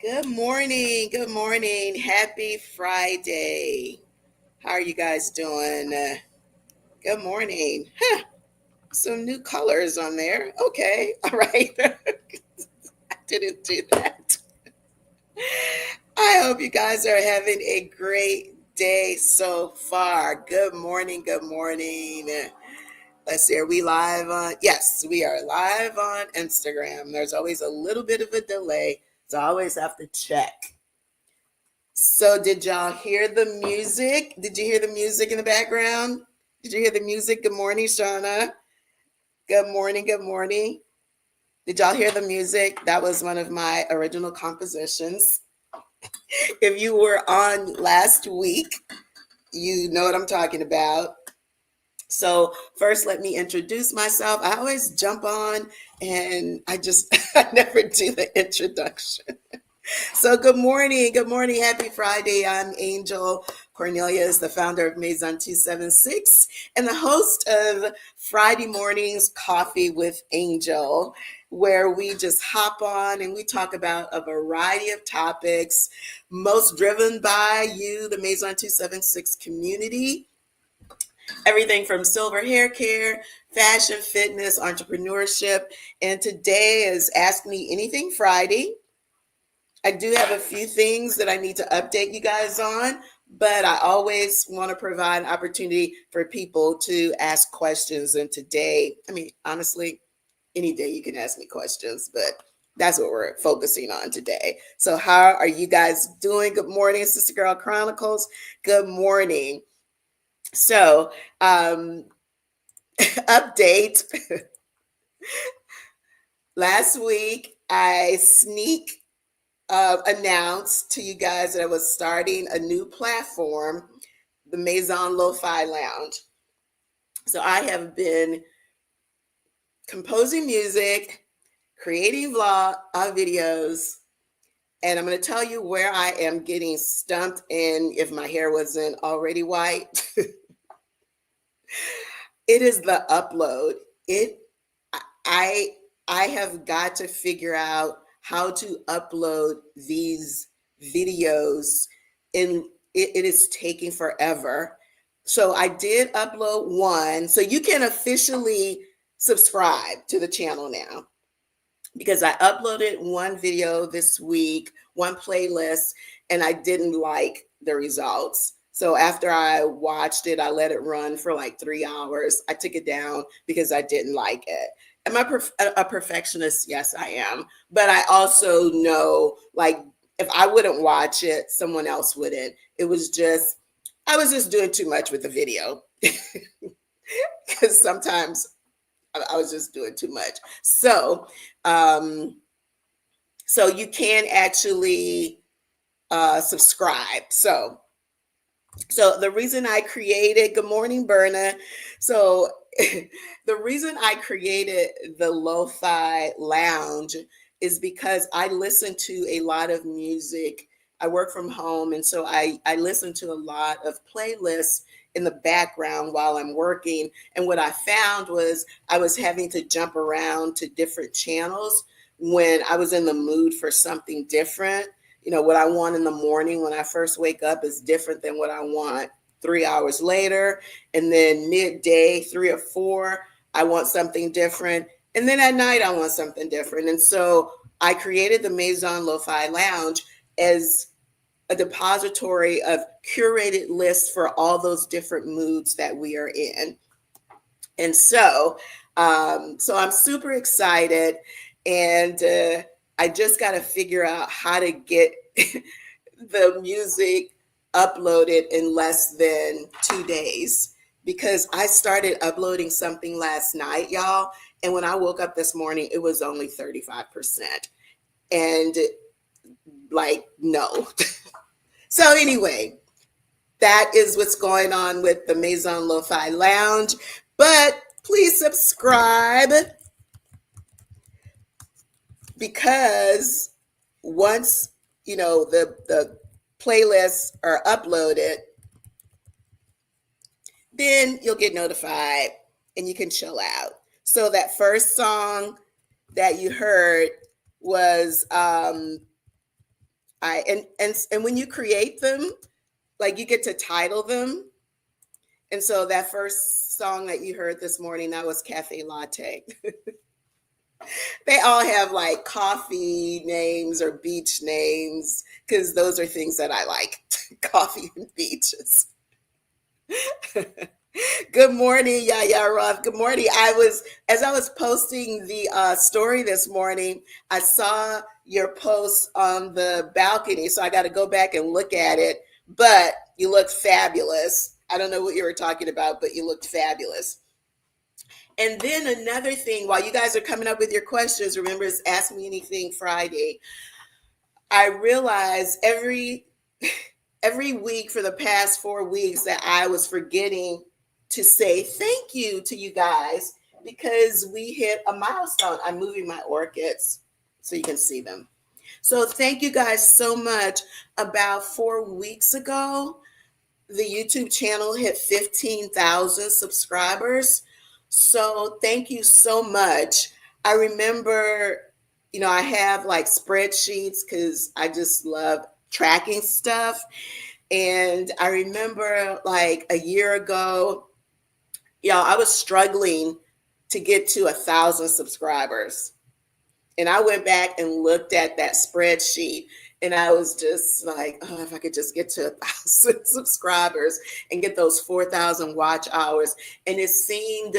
Good morning. Good morning. Happy Friday. How are you guys doing? Good morning. Huh, some new colors on there. Okay. All right. I didn't do that. I hope you guys are having a great day so far. Good morning. Good morning. Let's see. Are we live on? Yes, we are live on Instagram. There's always a little bit of a delay, so I always have to check. So, did y'all hear the music? Did you hear the music in the background? Did you hear the music? Good morning, Shauna. Good morning. Good morning. Did y'all hear the music? That was one of my original compositions. If you were on last week, you know what I'm talking about. So, first, let me introduce myself. I always jump on and I never do the introduction. So, good morning. Good morning. Happy Friday. I'm Angel Cornelius, the founder of Maison 276 and the host of Friday Mornings Coffee with Angel, where we just hop on and we talk about a variety of topics, most driven by you, the Maison 276 community. Everything from silver hair care, fashion, fitness, entrepreneurship. And today is Ask Me Anything Friday. I do have a few things that I need to update you guys on, but I always want to provide an opportunity for people to ask questions. And today, honestly, any day you can ask me questions, but that's what we're focusing on today. So, how are you guys doing? Good morning, Sister Girl Chronicles. Good morning. So, update. Last week, I announced to you guys that I was starting a new platform, the Maison Lofi Lounge. So I have been composing music, creating vlog videos, and I'm going to tell you where I am getting stumped in if my hair wasn't already white. It is the upload. It I I have got to figure out how to upload these videos and it is taking forever. So I did upload one. So you can officially subscribe to the channel now because I uploaded one video this week, one playlist, and I didn't like the results. So after I watched it, I let it run for like 3 hours. I took it down because I didn't like it. Am I a perfectionist? Yes, I am. But I also know, like, if I wouldn't watch it, someone else wouldn't. I was just doing too much with the video because sometimes I was just doing too much. Um, so you can actually subscribe. So the reason I created, good morning, Berna. So the reason I created the Lo-Fi Lounge is because I listen to a lot of music. I work from home, and so I listen to a lot of playlists in the background while I'm working. And what I found was I was having to jump around to different channels when I was in the mood for something different. What I want in the morning when I first wake up is different than what I want 3 hours later. And then midday, 3 or 4, I want something different. And then at night, I want something different. And so I created the Maison Lofi Lounge as a depository of curated lists for all those different moods that we are in. And so I'm super excited. And I just got to figure out how to get the music uploaded in less than 2 days because I started uploading something last night, y'all. And when I woke up this morning, it was only 35%. And like, no. So anyway, that is what's going on with the Maison Lofi Lounge. But please subscribe because once the playlists are uploaded, then you'll get notified and you can chill out. So that first song that you heard was And when you create them, like you get to title them. And so that first song that you heard this morning, that was Cafe Latte. They all have like coffee names or beach names because those are things that I like. Coffee and beaches. Good morning, Yaya Roth. Good morning. As I was posting the story this morning, I saw your post on the balcony, so I got to go back and look at it. But you look fabulous. I don't know what you were talking about, but you looked fabulous. And then another thing, while you guys are coming up with your questions, remember it's Ask Me Anything Friday. I realized every week for the past 4 weeks that I was forgetting to say thank you to you guys because we hit a milestone. I'm moving my orchids so you can see them. So thank you guys so much. About 4 weeks ago, the YouTube channel hit 15,000 subscribers. So thank you so much. I remember, I have like spreadsheets because I just love tracking stuff. And I remember like a year ago, I was struggling to get to 1,000 subscribers. And I went back and looked at that spreadsheet and I was just like, oh, if I could just get to 1,000 subscribers and get those 4,000 watch hours. And it seemed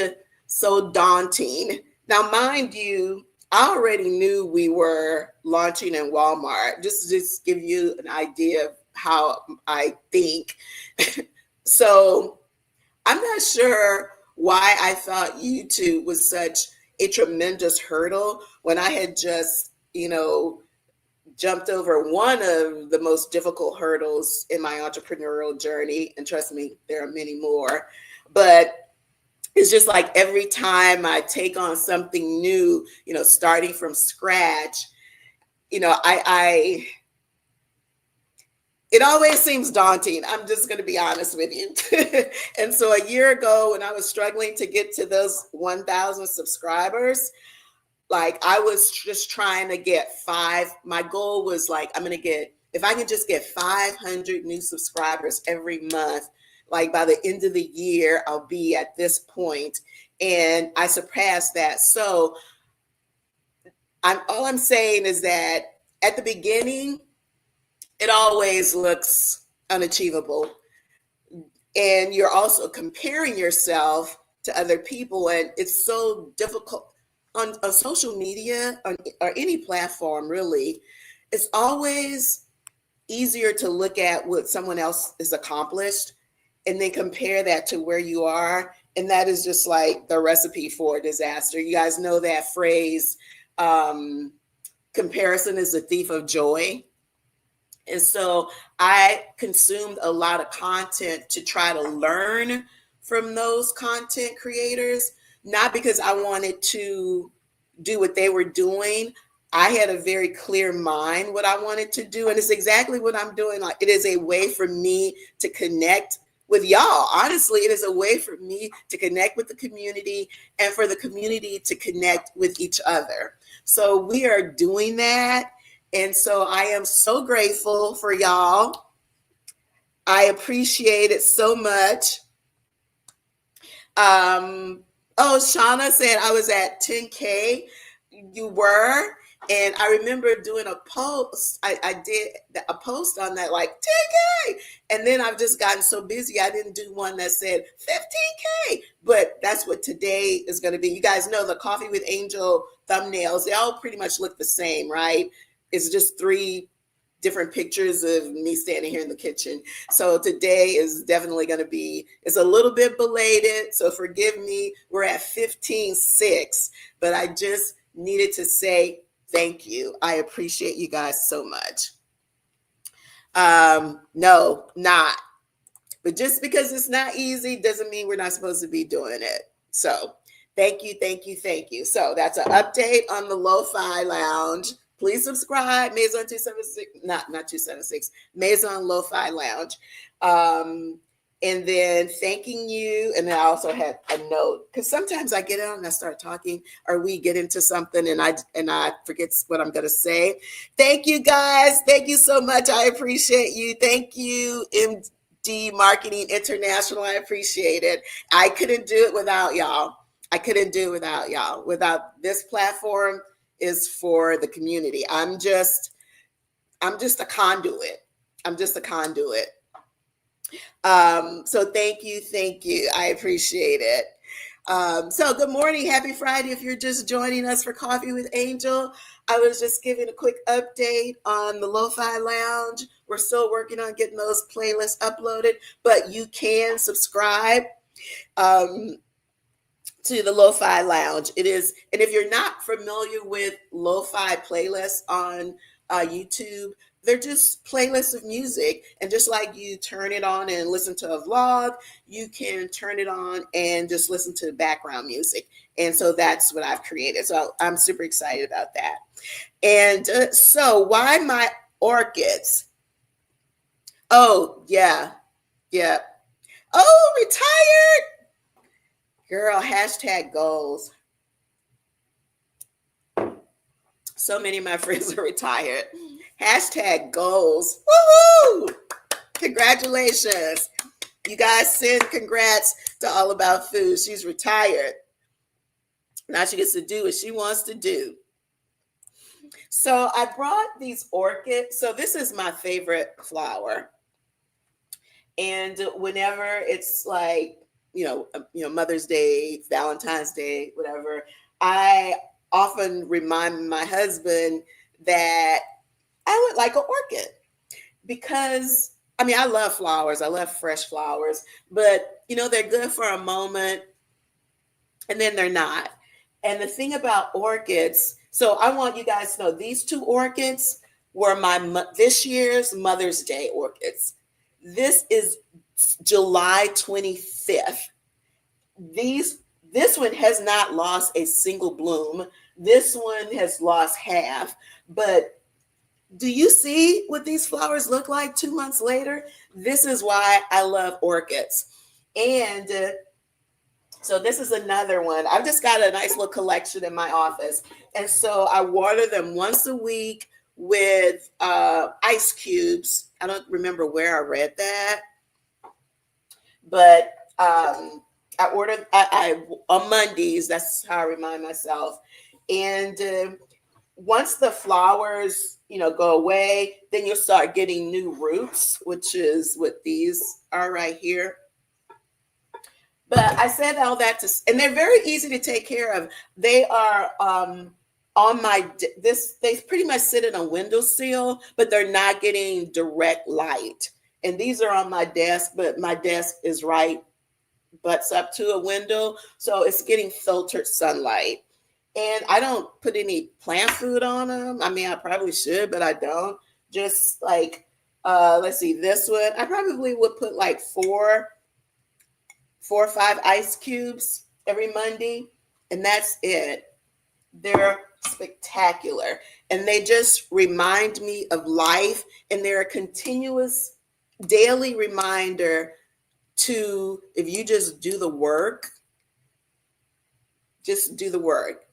so daunting. Now, mind you, I already knew we were launching in Walmart, just to give you an idea of how I think. So I'm not sure why I thought YouTube was such a tremendous hurdle when I had just, jumped over one of the most difficult hurdles in my entrepreneurial journey. And trust me, there are many more. But it's just like every time I take on something new, starting from scratch, it always seems daunting. I'm just going to be honest with you. And so a year ago, when I was struggling to get to those 1,000 subscribers, like I was just trying to get 5. My goal was like, if I can just get 500 new subscribers every month, like by the end of the year, I'll be at this point. And I surpassed that. So all I'm saying is that at the beginning, it always looks unachievable. And you're also comparing yourself to other people. And it's so difficult on social media or any platform, really. It's always easier to look at what someone else has accomplished and then compare that to where you are. And that is just like the recipe for disaster. You guys know that phrase, comparison is the thief of joy. And so I consumed a lot of content to try to learn from those content creators, not because I wanted to do what they were doing. I had a very clear mind what I wanted to do. And it's exactly what I'm doing. Like, it is a way for me to connect with y'all. Honestly, it is a way for me to connect with the community and for the community to connect with each other. So we are doing that. And so I am so grateful for y'all. I appreciate it so much. Shauna said I was at 10K. You were. And I remember doing a post. I did a post on that, like 10K. And then I've just gotten so busy, I didn't do one that said 15K. But that's what today is going to be. You guys know the Coffee with Angel thumbnails. They all pretty much look the same, right? It's just 3 different pictures of me standing here in the kitchen. So today is definitely going to be, it's a little bit belated. So forgive me. We're at 15.6, but I just needed to say thank you. I appreciate you guys so much. No, not. But just because it's not easy doesn't mean we're not supposed to be doing it. So thank you, thank you, thank you. So that's an update on the Lofi Lounge. Please subscribe, Maison 276, not 276, Maison Lofi Lounge. and then thanking you. And then I also had a note, because sometimes I get out and I start talking, or we get into something and I forget what I'm going to say. Thank you guys. Thank you so much. I appreciate you. Thank you, MD Marketing International. I appreciate it. I couldn't do it without y'all. I couldn't do it without y'all. Without this platform is for the community. I'm just a conduit. I'm just a conduit. So thank you. I appreciate it. So good morning, happy Friday. If you're just joining us for Coffee with Angel, I was just giving a quick update on the Lofi Lounge. We're still working on getting those playlists uploaded, but you can subscribe to the Lofi Lounge. It is, and if you're not familiar with Lofi playlists on YouTube, they're just playlists of music. And just like you turn it on and listen to a vlog, you can turn it on and just listen to background music. And so that's what I've created. So I'm super excited about that. And so why my orchids? Oh, yeah. Oh, retired. Girl, hashtag goals. So many of my friends are retired. Hashtag goals. Woohoo! Congratulations. You guys send congrats to All About Food. She's retired. Now she gets to do what she wants to do. So I brought these orchids. So this is my favorite flower. And whenever it's like, Mother's Day, Valentine's Day, whatever, I often remind my husband that I would like an orchid, because I love flowers. I love fresh flowers, but they're good for a moment and then they're not. And the thing about orchids, so I want you guys to know these two orchids were this year's Mother's Day orchids. This is July 25th. This one has not lost a single bloom. This one has lost half. But do you see what these flowers look like 2 months later? This is why I love orchids. And so this is another one. I've just got a nice little collection in my office. And so I water them once a week with ice cubes. I don't remember where I read that, but I ordered on Mondays. That's how I remind myself. And once the flowers, go away, then you'll start getting new roots, which is what these are right here. But I said all that and they're very easy to take care of. They are on they pretty much sit in a windowsill, but they're not getting direct light. And these are on my desk, but my desk is butts up to a window, so it's getting filtered sunlight. And I don't put any plant food on them. I probably should, but I don't. Just like let's see, this one I probably would put like four or five ice cubes every Monday, and that's it. They're spectacular, and they just remind me of life, and they're a continuous daily reminder to, if you just do the work,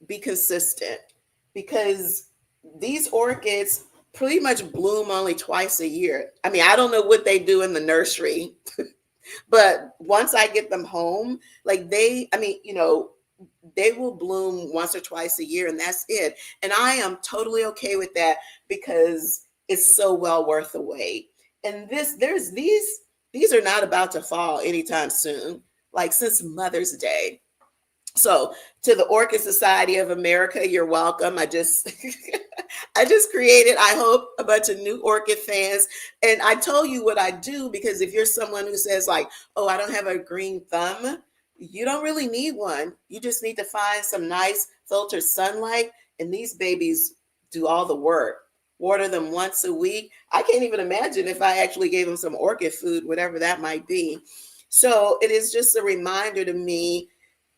be consistent, because these orchids pretty much bloom only twice a year. I don't know what they do in the nursery, but once I get them home, like they will bloom once or twice a year, and that's it. And I am totally okay with that, because it's so well worth the wait. And these are not about to fall anytime soon, like since Mother's Day. So to the Orchid Society of America, you're welcome. I just created, I hope, a bunch of new orchid fans. And I told you what I do, because if you're someone who says like, oh, I don't have a green thumb, you don't really need one. You just need to find some nice filtered sunlight, and these babies do all the work. Water them once a week. I can't even imagine if I actually gave them some orchid food, whatever that might be. So it is just a reminder to me,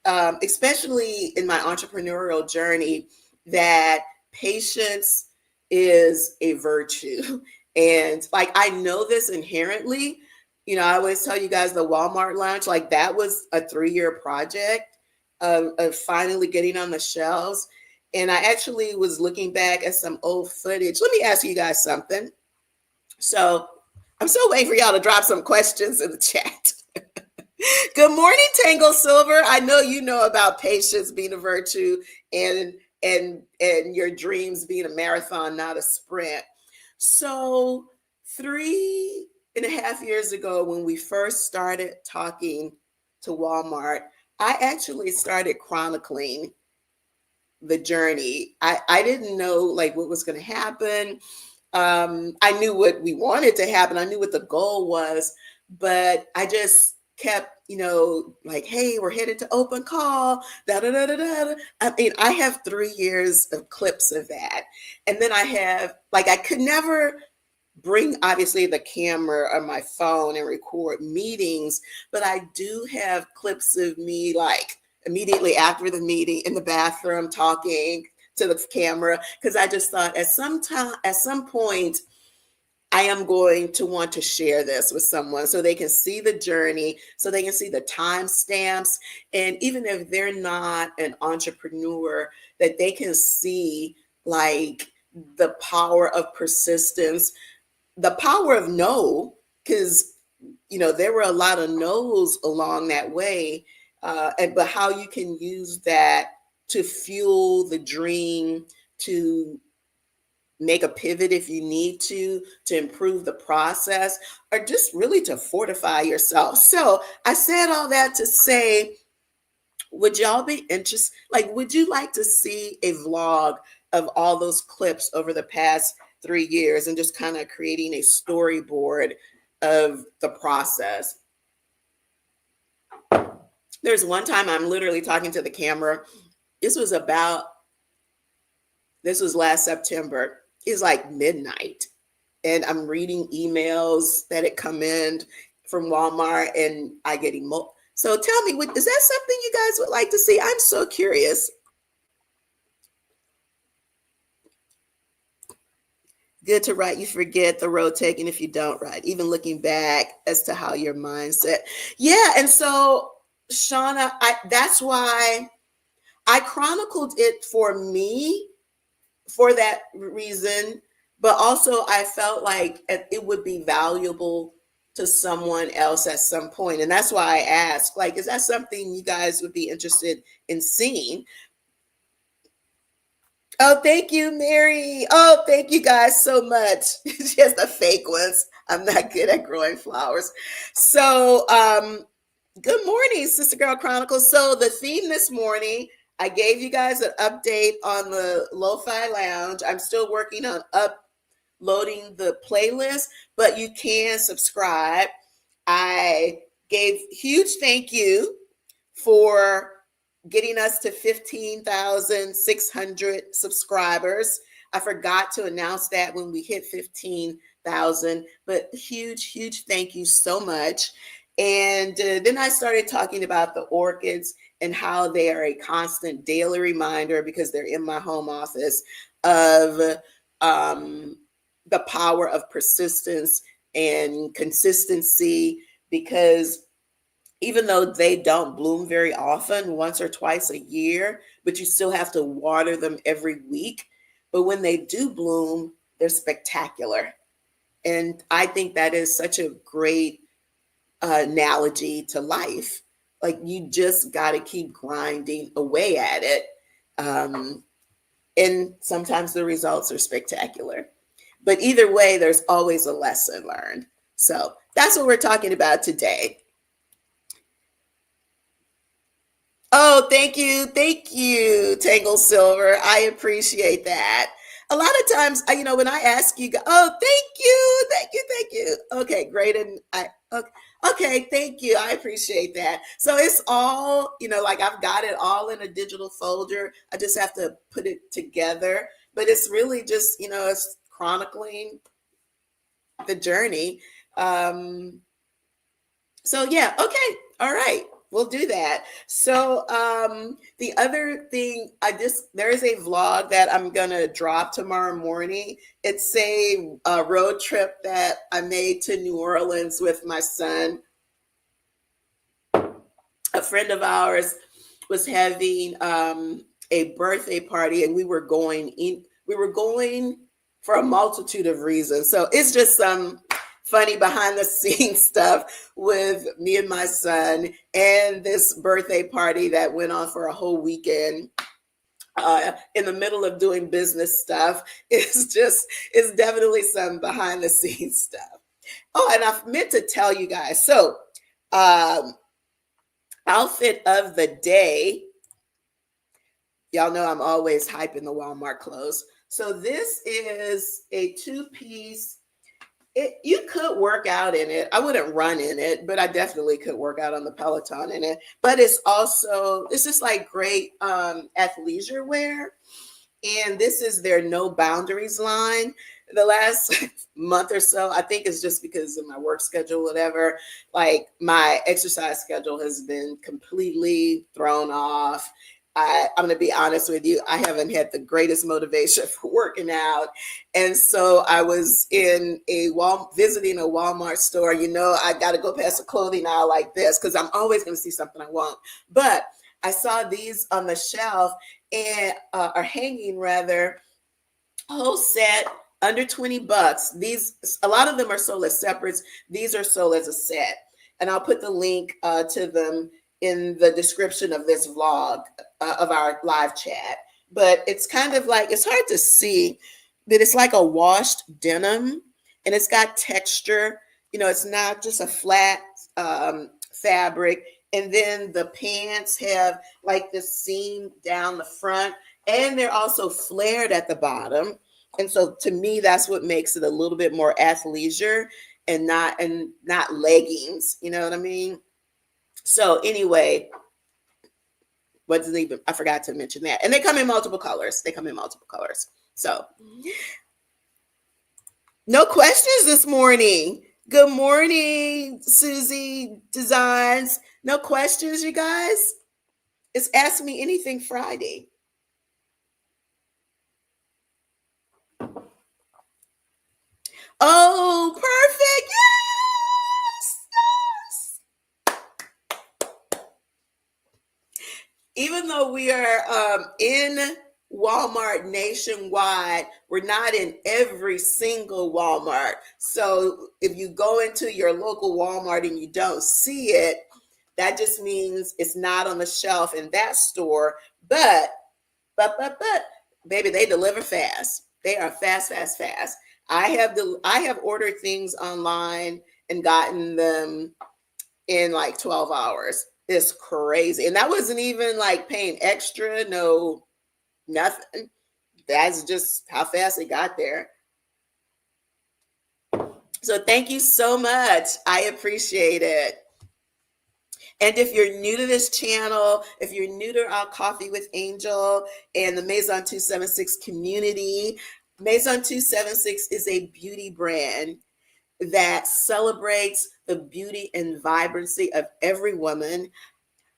especially in my entrepreneurial journey, that patience is a virtue. And like, I know this inherently, I always tell you guys the Walmart lunch, like that was a 3-year project of finally getting on the shelves. And I actually was looking back at some old footage. Let me ask you guys something. So I'm still waiting for y'all to drop some questions in the chat. Good morning, Tangle Silver. I know you know about patience being a virtue and your dreams being a marathon, not a sprint. So 3.5 years ago, when we first started talking to Walmart, I actually started chronicling the journey. I didn't know like what was going to happen. I knew what we wanted to happen. I knew what the goal was, but I just kept, like, hey, we're headed to open call. Da, da, da, da, da. I mean, I have 3 years of clips of that. And then I have, like, I could never bring obviously the camera or my phone and record meetings, but I do have clips of me like immediately after the meeting in the bathroom talking to the camera, because I just thought at some point I am going to want to share this with someone so they can see the journey, so they can see the timestamps, and even if they're not an entrepreneur, that they can see like the power of persistence, the power of no, because there were a lot of no's along that way, but how you can use that to fuel the dream, to make a pivot if you need to improve the process, or just really to fortify yourself. So I said all that to say, would y'all be interested? Like, would you like to see a vlog of all those clips over the past 3 years and just kind of creating a storyboard of the process? There's one time I'm literally talking to the camera. This was last September. It's like midnight, and I'm reading emails that had come in from Walmart, and I get emo. So tell me, is that something you guys would like to see? I'm so curious. Good to write. You forget the road taken if you don't write, even looking back as to how your mindset. Yeah. And so, Shauna, that's why I chronicled it for me, for that reason, but also I felt like it would be valuable to someone else at some point. And that's why I asked, like, is that something you guys would be interested in seeing? Oh, thank you, Mary. Oh, thank you guys so much. Just the fake ones. I'm not good at growing flowers. So, good morning, Sister Girl Chronicles. So the theme this morning, I gave you guys an update on the Lofi Lounge. I'm still working on uploading the playlist, but you can subscribe. I gave huge thank you for getting us to 15,600 subscribers. I forgot to announce that when we hit 15,000, but huge thank you so much. And then I started talking about the orchids and how they are a constant daily reminder, because they're in my home office, of the power of persistence and consistency, because even though they don't bloom very often, once or twice a year, but you still have to water them every week. But when they do bloom, they're spectacular. And I think that is such a great analogy to life. Like, you just got to keep grinding away at it. And sometimes the results are spectacular. But either way, there's always a lesson learned. So that's what we're talking about today. Oh, thank you, Tangle Silver. I appreciate that. A lot of times, when I ask you, oh, thank you. Okay, great, and okay, thank you. I appreciate that. So it's all, like I've got it all in a digital folder. I just have to put it together. But it's really just, it's chronicling the journey. So yeah, okay, all right. we'll do that. So the other thing, there is a vlog that I'm gonna drop tomorrow morning. It's a road trip that I made to New Orleans with my son. A friend of ours was having a birthday party, and we were going in. We were going for a multitude of reasons. So it's just some funny behind the scenes stuff with me and my son, and this birthday party that went on for a whole weekend. In the middle of doing business stuff, it's definitely some behind the scenes stuff. Oh, and I meant to tell you guys. So, outfit of the day. Y'all know I'm always hyping the Walmart clothes. So this is a two-piece. You could work out in it. I wouldn't run in it, but I definitely could work out on the Peloton in it. But it's just like great athleisure wear. And this is their No Boundaries line. The last month or so, I think it's just because of my work schedule, whatever, like my exercise schedule has been completely thrown off. I'm going to be honest with you. I haven't had the greatest motivation for working out. And so I was visiting a Walmart store. You know, I got to go past a clothing aisle like this because I'm always going to see something I want. But I saw these on the shelf and are hanging rather, whole set under $20. A lot of them are sold as separates. These are sold as a set. And I'll put the link to them in the description of this vlog of our live chat. But it's kind of like, it's hard to see, but it's like a washed denim and it's got texture. You know, it's not just a flat fabric. And then the pants have like this seam down the front, and they're also flared at the bottom. And so to me, that's what makes it a little bit more athleisure and not leggings. You know what I mean? So anyway, I forgot to mention that. And they come in multiple colors. So no questions this morning. Good morning, Susie Designs. No questions, you guys? It's Ask Me Anything Friday. Oh, perfect. Yes. Even though we are in Walmart nationwide, we're not in every single Walmart. So if you go into your local Walmart and you don't see it, that just means it's not on the shelf in that store. But, baby, they deliver fast. They are fast. I have ordered things online and gotten them in like 12 hours. It's crazy. And that wasn't even like paying extra, no, nothing. That's just how fast it got there. So thank you so much. I appreciate it. And if you're new to this channel, if you're new to our Coffee with Angel and the Maison 276 community, Maison 276 is a beauty brand that celebrates the beauty and vibrancy of every woman.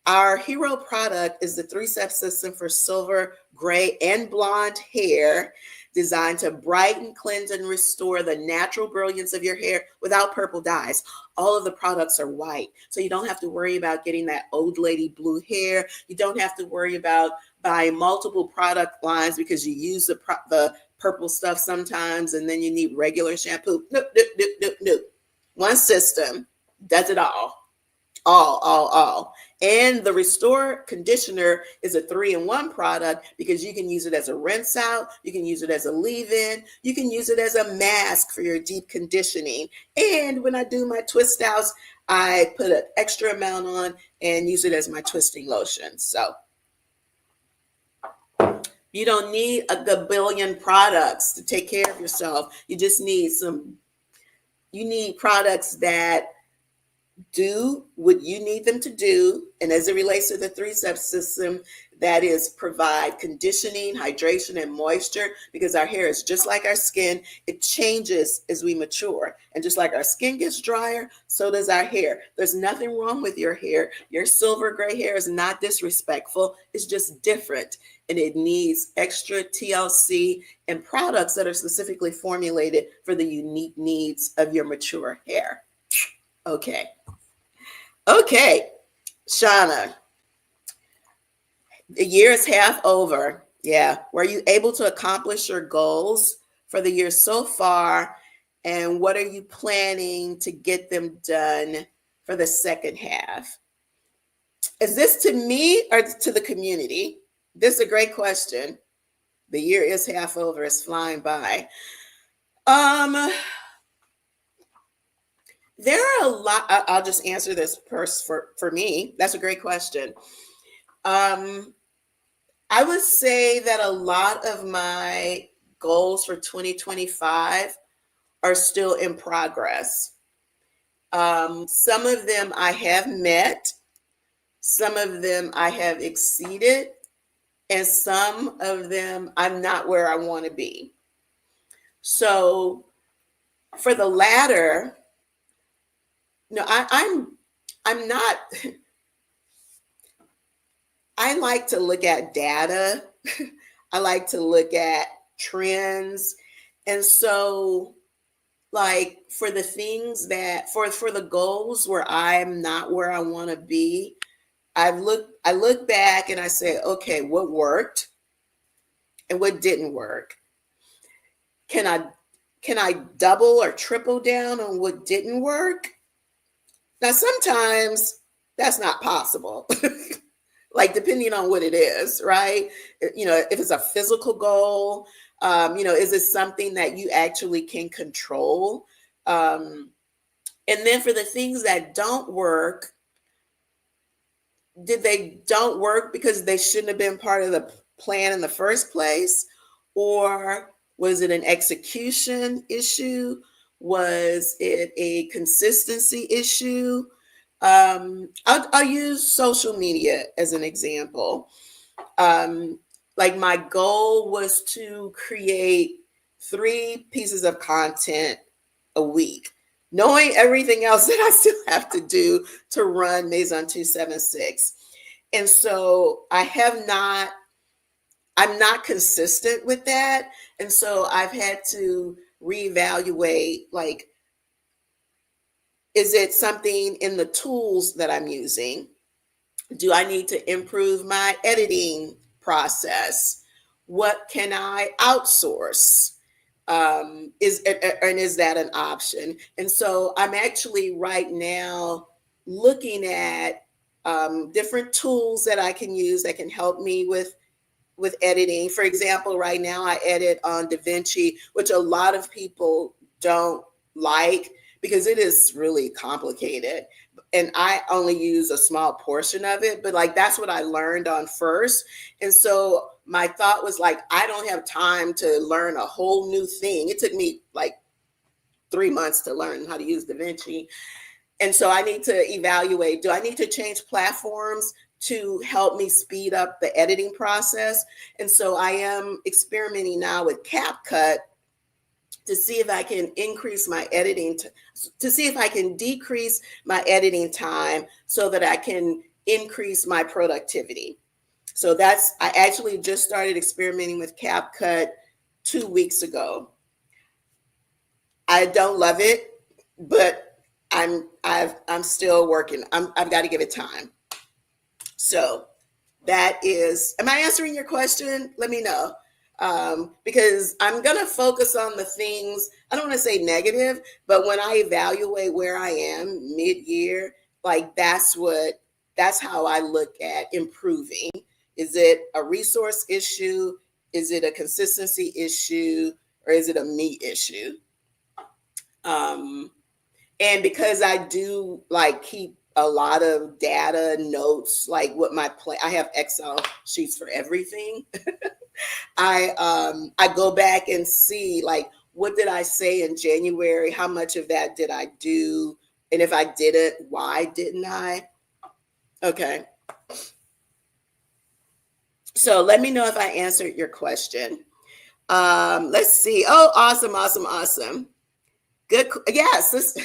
Our hero product is the 3-step system for silver, gray, and blonde hair, designed to brighten, cleanse, and restore the natural brilliance of your hair without purple dyes. All of the products are white, so you don't have to worry about getting that old lady blue hair. You don't have to worry about buying multiple product lines because you use the purple stuff sometimes and then you need regular shampoo. Nope. One system does it all. All. And the Restore Conditioner is a 3-in-1 product because you can use it as a rinse out, you can use it as a leave-in, you can use it as a mask for your deep conditioning. And when I do my twist outs, I put an extra amount on and use it as my twisting lotion. So you don't need a gabillion products to take care of yourself. You just need you need products that do what you need them to do. And as it relates to the 3-step system, that is provide conditioning, hydration, and moisture, because our hair is just like our skin. It changes as we mature. And just like our skin gets drier, so does our hair. There's nothing wrong with your hair. Your silver gray hair is not disrespectful. It's just different. And it needs extra TLC and products that are specifically formulated for the unique needs of your mature hair. Okay. Okay, Shauna, the year is half over. Yeah. Were you able to accomplish your goals for the year so far? And what are you planning to get them done for the second half? Is this to me or to the community? This is a great question. The year is half over. It's flying by. There are a lot. I'll just answer this first for me. That's a great question. I would say that a lot of my goals for 2025 are still in progress. Some of them I have met, some of them I have exceeded, and some of them I'm not where I want to be. So for the latter, no, I'm not. I like to look at data. I like to look at trends. And so like for the things that for the goals where I'm not where I want to be, I look back and I say, okay, what worked and what didn't work? Can I double or triple down on what didn't work? Now sometimes that's not possible. Like depending on what it is, right? You know, if it's a physical goal, is it something that you actually can control? And then for the things that don't work, did they don't work because they shouldn't have been part of the plan in the first place? Or was it an execution issue? Was it a consistency issue? I'll use social media as an example. Like my goal was to create 3 pieces of content a week, knowing everything else that I still have to do to run Maison 276. And so I'm not consistent with that. And so I've had to reevaluate, like, is it something in the tools that I'm using? Do I need to improve my editing process? What can I outsource? Is that an option? And so I'm actually right now looking at different tools that I can use that can help me with editing. For example, right now I edit on DaVinci, which a lot of people don't like because it is really complicated. And I only use a small portion of it, but like that's what I learned on first. And so my thought was like, I don't have time to learn a whole new thing. It took me like 3 months to learn how to use DaVinci. And so I need to evaluate, do I need to change platforms to help me speed up the editing process? And so I am experimenting now with CapCut to see if I can increase my editing, to see if I can decrease my editing time so that I can increase my productivity. So I actually just started experimenting with CapCut 2 weeks ago. I don't love it, but I'm still working. I've got to give it time. So that is, am I answering your question? Let me know. Because I'm going to focus on the things, I don't want to say negative, but when I evaluate where I am mid-year, like that's how I look at improving. Is it a resource issue? Is it a consistency issue? Or is it a me issue? And because I do like keep a lot of data notes, like what I have Excel sheets for everything. I go back and see like, what did I say in January? How much of that did I do? And if I didn't, why didn't I? Okay. So let me know if I answered your question. Let's see. Oh, awesome, awesome, awesome. Good. Yes,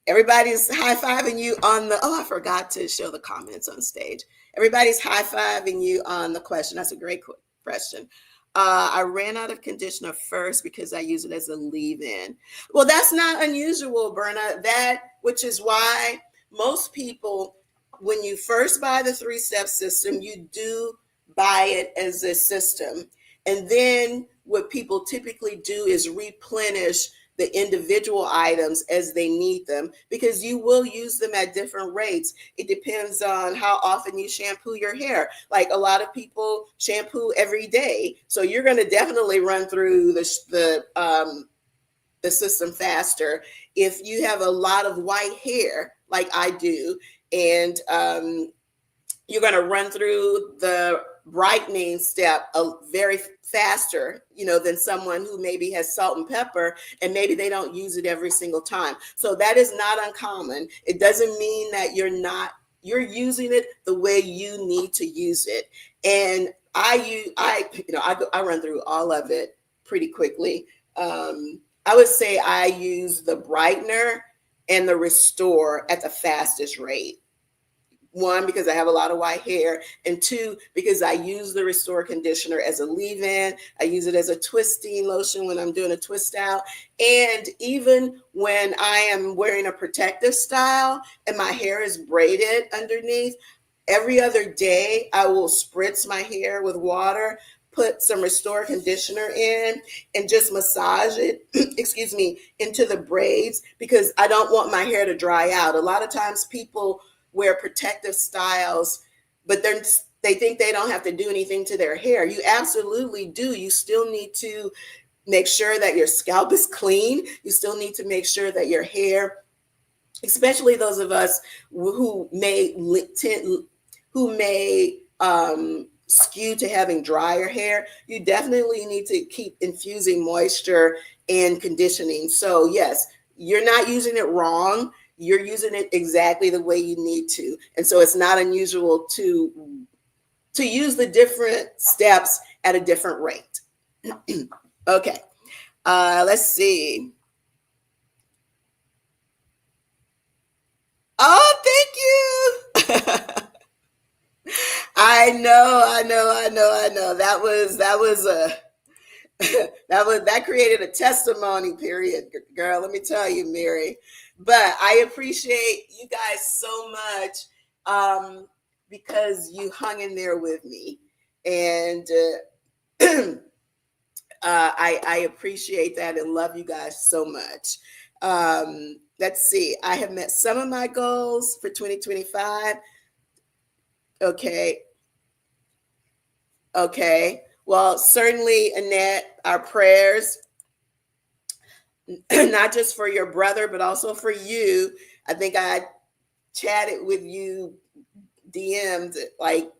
everybody's high-fiving you on the, oh, I forgot to show the comments on stage. Everybody's high-fiving you on the question. That's a great question. I ran out of conditioner first because I use it as a leave-in. Well, that's not unusual, Berna. Which is why most people, when you first buy the 3-step system, you do buy it as a system. And then what people typically do is replenish the individual items as they need them, because you will use them at different rates. It depends on how often you shampoo your hair. Like a lot of people shampoo every day, so you're going to definitely run through the system faster. If you have a lot of white hair, like I do, and you're going to run through the brightening step very faster, than someone who maybe has salt and pepper and maybe they don't use it every single time. So that is not uncommon. It doesn't mean that you're using it the way you need to use it. And I run through all of it pretty quickly. I would say I use the brightener and the restore at the fastest rate. One, because I have a lot of white hair, and two, because I use the Restore conditioner as a leave-in. I use it as a twisting lotion when I'm doing a twist out. And even when I am wearing a protective style and my hair is braided underneath, every other day I will spritz my hair with water, put some Restore conditioner in, and just massage it, excuse me, into the braids, because I don't want my hair to dry out. A lot of times people wear protective styles, but they think they don't have to do anything to their hair. You absolutely do. You still need to make sure that your scalp is clean. You still need to make sure that your hair, especially those of us who may skew to having drier hair, you definitely need to keep infusing moisture and conditioning. So yes, you're not using it wrong. You're using it exactly the way you need to. And so it's not unusual to use the different steps at a different rate. Okay. Let's see. Oh, thank you. I know. That created a testimony period, girl. Let me tell you, Mary. But I appreciate you guys so much, because you hung in there with me, and I appreciate that and love you guys so much. Let's see. I have met some of my goals for 2025. Okay. Well, certainly, Annette, our prayers, not just for your brother, but also for you. I think I chatted with you, DM'd, like,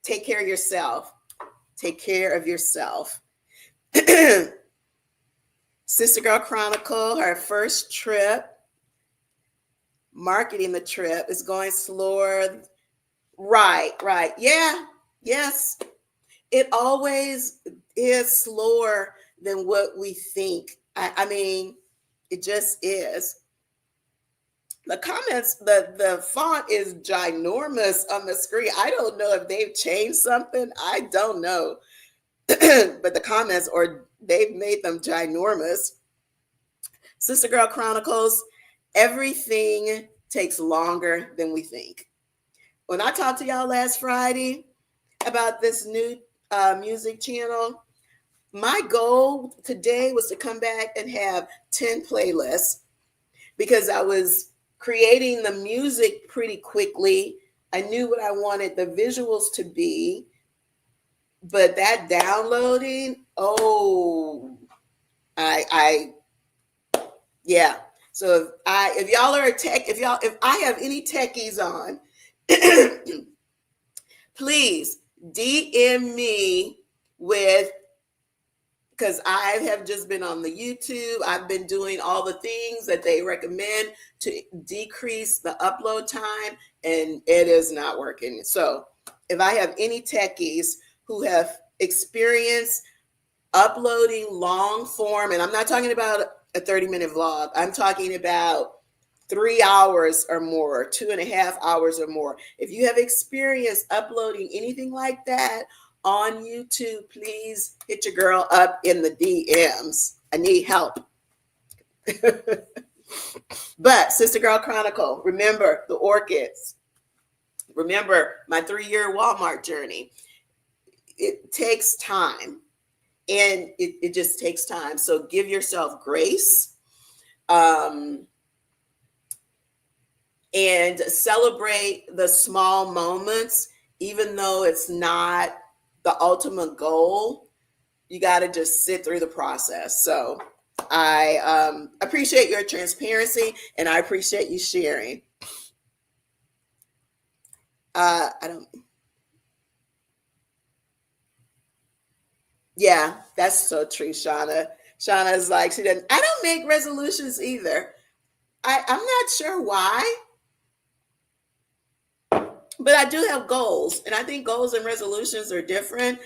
take care of yourself. Take care of yourself. Sister Girl Chronicle, her first trip, marketing the trip, is going slower. Right. Yeah. Yes. It always is slower than what we think. I mean, it just is. The comments, the font is ginormous on the screen. I don't know if they've changed something. I don't know. But the comments, or they've made them ginormous. Sister Girl Chronicles, everything takes longer than we think. When I talked to y'all last Friday about this new music channel, my goal today was to come back and have 10 playlists, because I was creating the music pretty quickly. I knew what I wanted the visuals to be, but that downloading, yeah. So if y'all are if I have any techies on, please DM me with because I have just been on the YouTube. I've been doing all the things that they recommend to decrease the upload time, and it is not working. So if I have any techies who have experienced uploading long form, and I'm not talking about a 30-minute vlog, I'm talking about 3 hours or more, 2.5 hours or more. If you have experienced uploading anything like that on YouTube, please hit your girl up in the DMs. I need help. But Sister Girl Chronicle, remember the orchids. Remember my 3-year Walmart journey. It takes time, and it just takes time. So give yourself grace, and celebrate the small moments, even though it's not the ultimate goal. You got to just sit through the process. So I appreciate your transparency, and I appreciate you sharing. Yeah, that's so true, Shauna. Shauna's like, I don't make resolutions either. I'm not sure why, but I do have goals, and I think goals and resolutions are different,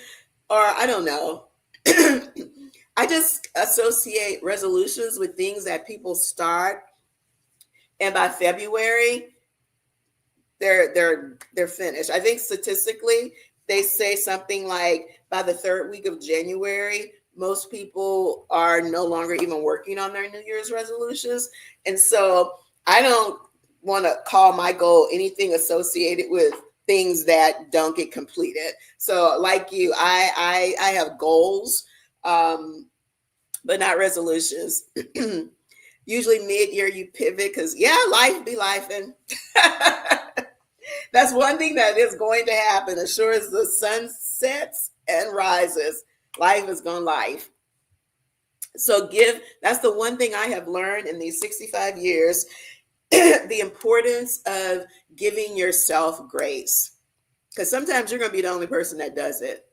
or I don't know. I just associate resolutions with things that people start, and by February they're finished. I think statistically they say something like by the 3rd week of January, most people are no longer even working on their New Year's resolutions. And so I don't want to call my goal anything associated with things that don't get completed. So like you, I have goals, but not resolutions. Usually mid-year you pivot because life be lifing. That's one thing that is going to happen. As sure as the sun sets and rises, life is going to life. So that's the one thing I have learned in these 65 years, the importance of giving yourself grace. Because sometimes you're going to be the only person that does it.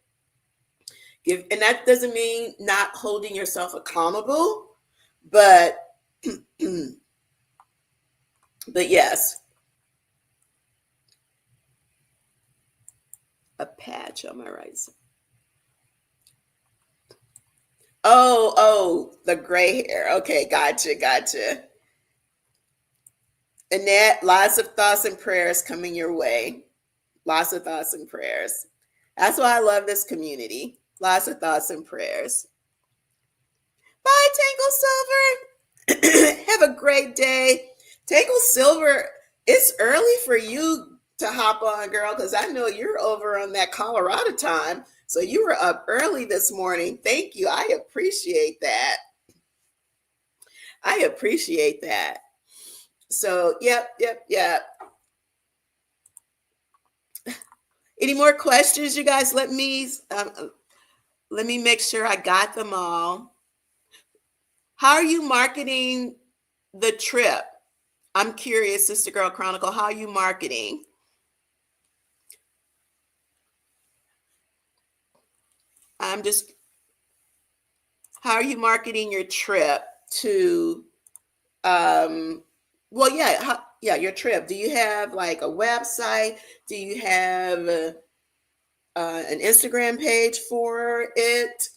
And that doesn't mean not holding yourself accountable, but yes. A patch on my right side. Oh, the gray hair. Okay, gotcha. Annette, lots of thoughts and prayers coming your way. Lots of thoughts and prayers. That's why I love this community. Lots of thoughts and prayers. Bye, Tangle Silver. Have a great day. Tangle Silver, it's early for you to hop on, girl, because I know you're over on that Colorado time. So you were up early this morning. Thank you. I appreciate that. So, yep. Any more questions, you guys? Let me make sure I got them all. How are you marketing the trip? I'm curious, Sister Girl Chronicle, how are you marketing? How are you marketing your trip to, your trip? Do you have like a website? Do you have an Instagram page for it?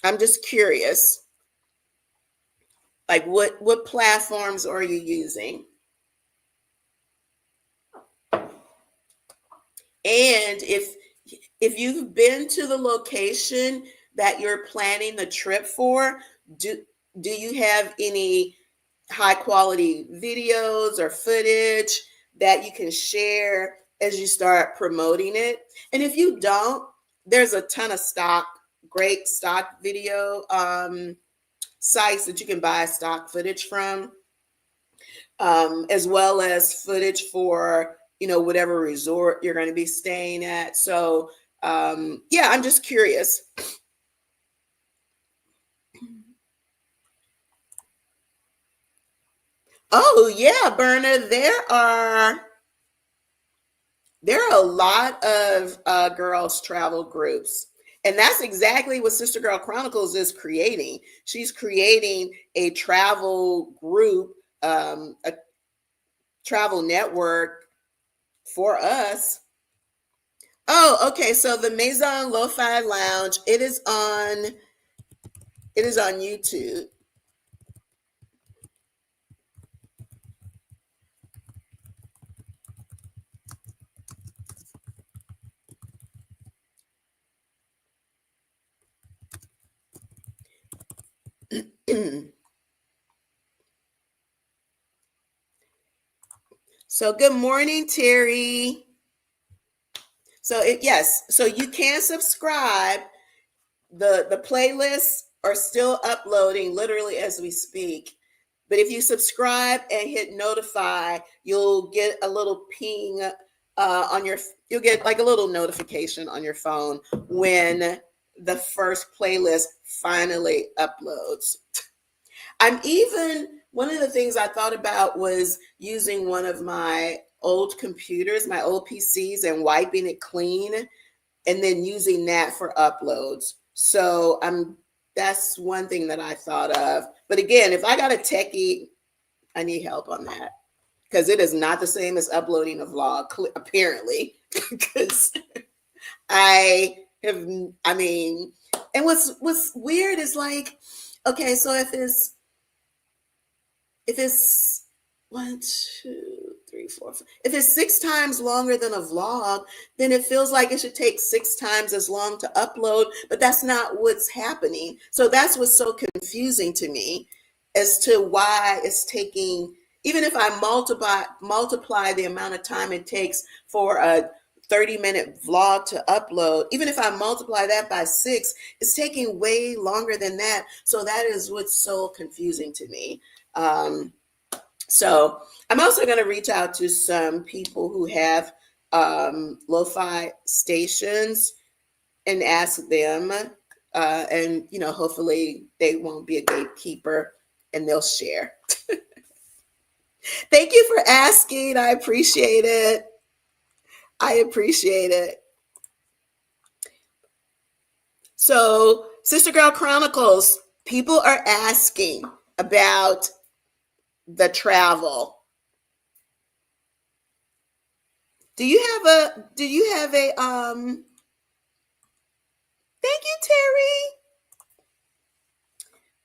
I'm just curious. Like what platforms are you using? And if you've been to the location that you're planning the trip for, do you have any high quality videos or footage that you can share as you start promoting it? And if you don't, there's a ton of great stock video sites that you can buy stock footage from, as well as footage for whatever resort you're going to be staying at. So I'm just curious. Oh yeah, Berna, there are a lot of girls travel groups, And that's exactly what Sister Girl Chronicles is creating. She's creating a travel group, a travel network for us. Oh, okay. So the Maison Lofi Lounge, it is on YouTube. So good morning, Terry. So yes, so you can subscribe. The playlists are still uploading literally as we speak. But if you subscribe and hit notify, you'll get a little ping on your, you'll get like a little notification on your phone when the first playlist finally uploads. One of the things I thought about was using one of my old computers, my old PCs, and wiping it clean and then using that for uploads. So that's one thing that I thought of. But again, if I got a techie, I need help on that because it is not the same as uploading a vlog, apparently. Because I have, I mean, and what's weird is like, okay, so if it's 1, 2, 3, 4, 5. If it's 6 times longer than a vlog, then it feels like it should take 6 times as long to upload, but that's not what's happening. So that's what's so confusing to me as to why it's taking, even if I multiply the amount of time it takes for a 30-minute vlog to upload, even if I multiply that by 6, it's taking way longer than that. So that is what's so confusing to me. So I'm also going to reach out to some people who have lo-fi stations and ask them, and hopefully they won't be a gatekeeper and they'll share. Thank you for asking. I appreciate it. So, Sister Girl Chronicles, people are asking about the travel. Do you have a thank you, Terry.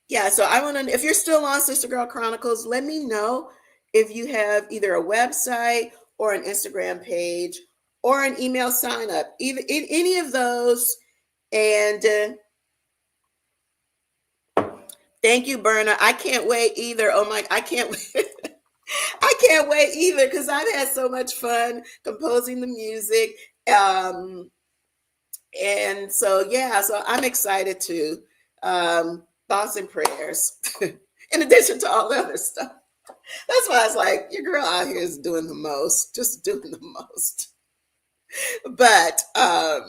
Yeah, so I want to, if you're still on Sister Girl Chronicles, let me know if you have either a website or an Instagram page or an email sign up, either in any of those. And thank you, Berna. I can't wait either. Oh my, I can't wait. I can't wait either because I've had so much fun composing the music. And so, yeah, so I'm excited too. Thoughts and prayers, in addition to all the other stuff. That's why it's like, your girl out here is doing the most, just doing the most. But I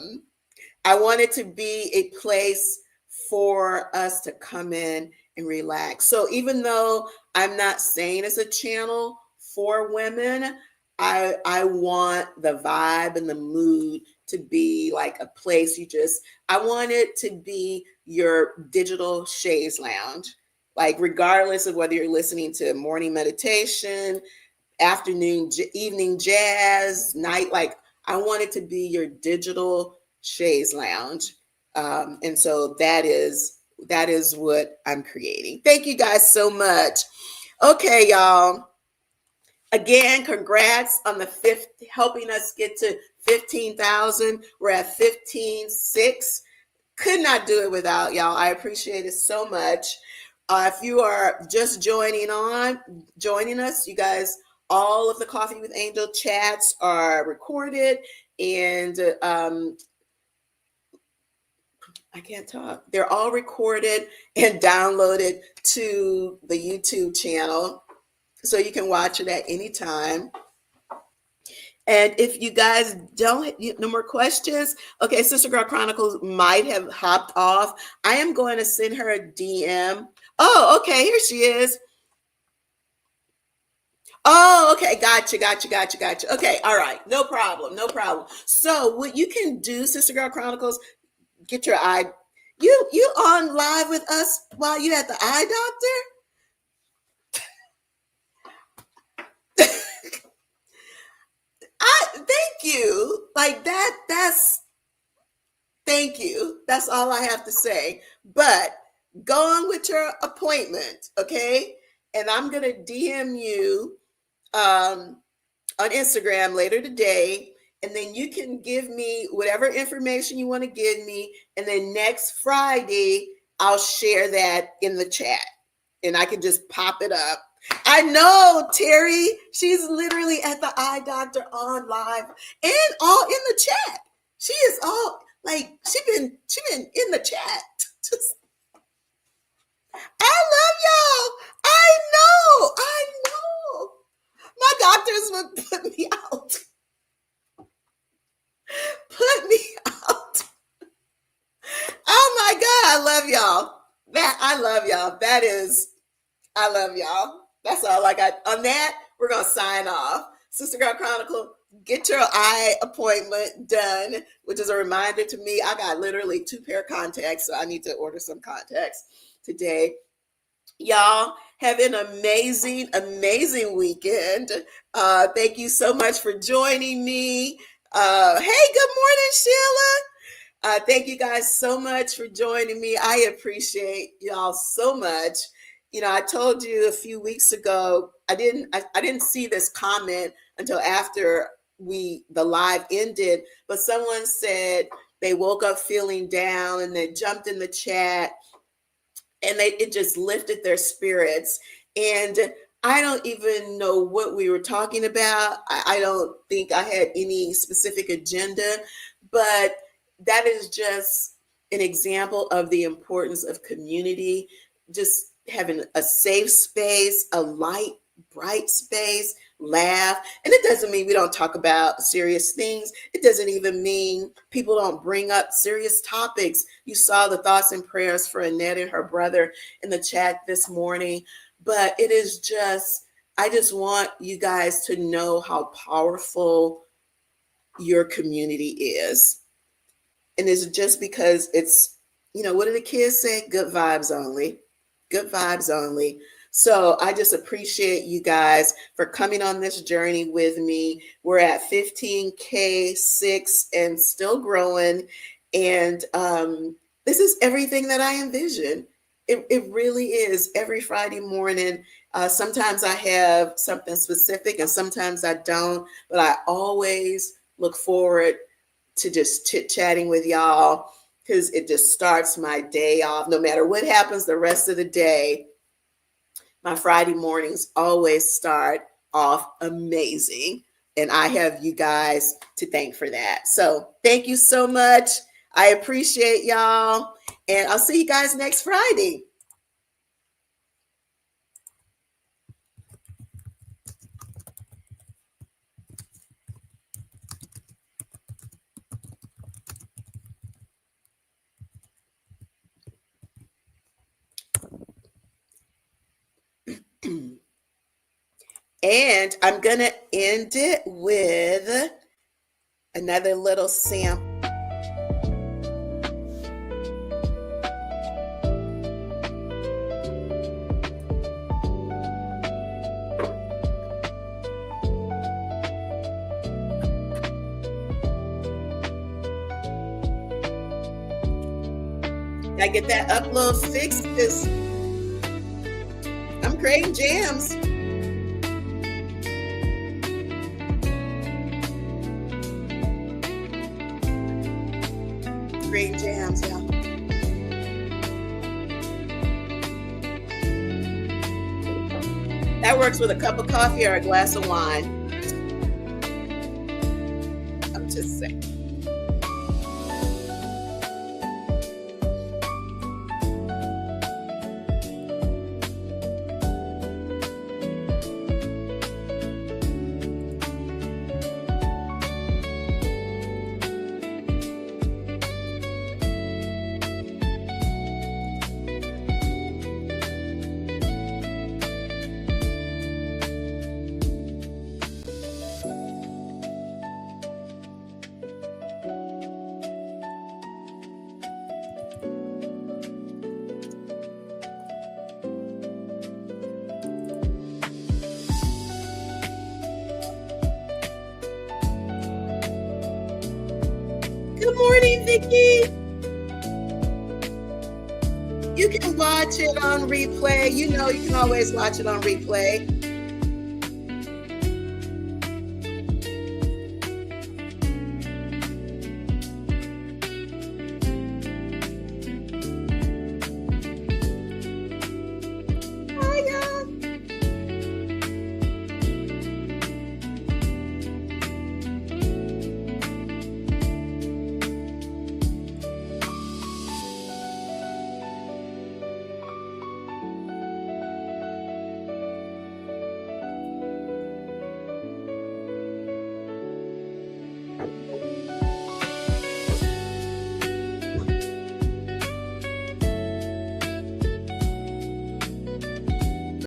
want it to be a place for us to come in and relax. So even though I'm not saying it's a channel for women, I want the vibe and the mood to be like a place I want it to be your digital chaise lounge. Like regardless of whether you're listening to morning meditation, afternoon, evening jazz, night, like I want it to be your digital chaise lounge. And so that is what I'm creating. Thank you guys so much. Okay, y'all. Again, congrats on the helping us get to 15,000. We're at 15,600. Could not do it without y'all. I appreciate it so much. If you are just joining us, you guys, all of the Coffee with Angel chats are recorded, and I can't talk. They're all recorded and downloaded to the YouTube channel, so you can watch it at any time. And if you guys no more questions, okay, Sister Girl Chronicles might have hopped off. I am going to send her a DM. Oh, okay, here she is. Oh, okay, gotcha. Okay, all right, no problem. So what you can do, Sister Girl Chronicles, get your eye. You on live with us while you at the eye doctor? Thank you. Like that's thank you. That's all I have to say. But go on with your appointment, okay? And I'm gonna DM you on Instagram later today, and then you can give me whatever information you want to give me, and then next Friday I'll share that in the chat, and I can just pop it up. I know Terry, she's literally at the eye doctor on live and all in the chat. She is all like she been in the chat. Just, I love y'all. I know. My doctors would put me out. Put me out. Oh my God, I love y'all. I love y'all. I love y'all. That's all I got. On that, we're going to sign off. Sister Girl Chronicle, get your eye appointment done, which is a reminder to me. I got literally 2 pair of contacts, so I need to order some contacts today. Y'all have an amazing, amazing weekend. Thank you so much for joining me. Hey, good morning, Sheila. Thank you guys so much for joining me. I appreciate y'all so much. You know, I told you a few weeks ago, I didn't see this comment until after the live ended, but someone said they woke up feeling down and they jumped in the chat and it just lifted their spirits. And I don't even know what we were talking about. I don't think I had any specific agenda, but that is just an example of the importance of community, just having a safe space, a light, bright space, laugh. And it doesn't mean we don't talk about serious things. It doesn't even mean people don't bring up serious topics. You saw the thoughts and prayers for Annette and her brother in the chat this morning. But it is just, I just want you guys to know how powerful your community is. And it's just because it's, you know, what do the kids say? Good vibes only. Good vibes only. So I just appreciate you guys for coming on this journey with me. We're at 15K 6 and still growing. And this is everything that I envision. It really is every Friday morning. Sometimes I have something specific and sometimes I don't, but I always look forward to just chit-chatting with y'all because it just starts my day off. No matter what happens the rest of the day, my Friday mornings always start off amazing. And I have you guys to thank for that. So thank you so much. I appreciate y'all. And I'll see you guys next Friday. And I'm going to end it with another little sample. I get that upload fixed because I'm creating jams. Creating jams, yeah. That works with a cup of coffee or a glass of wine. I'm just saying. Good morning, Vicky. You can watch it on replay. You know, you can always watch it on replay.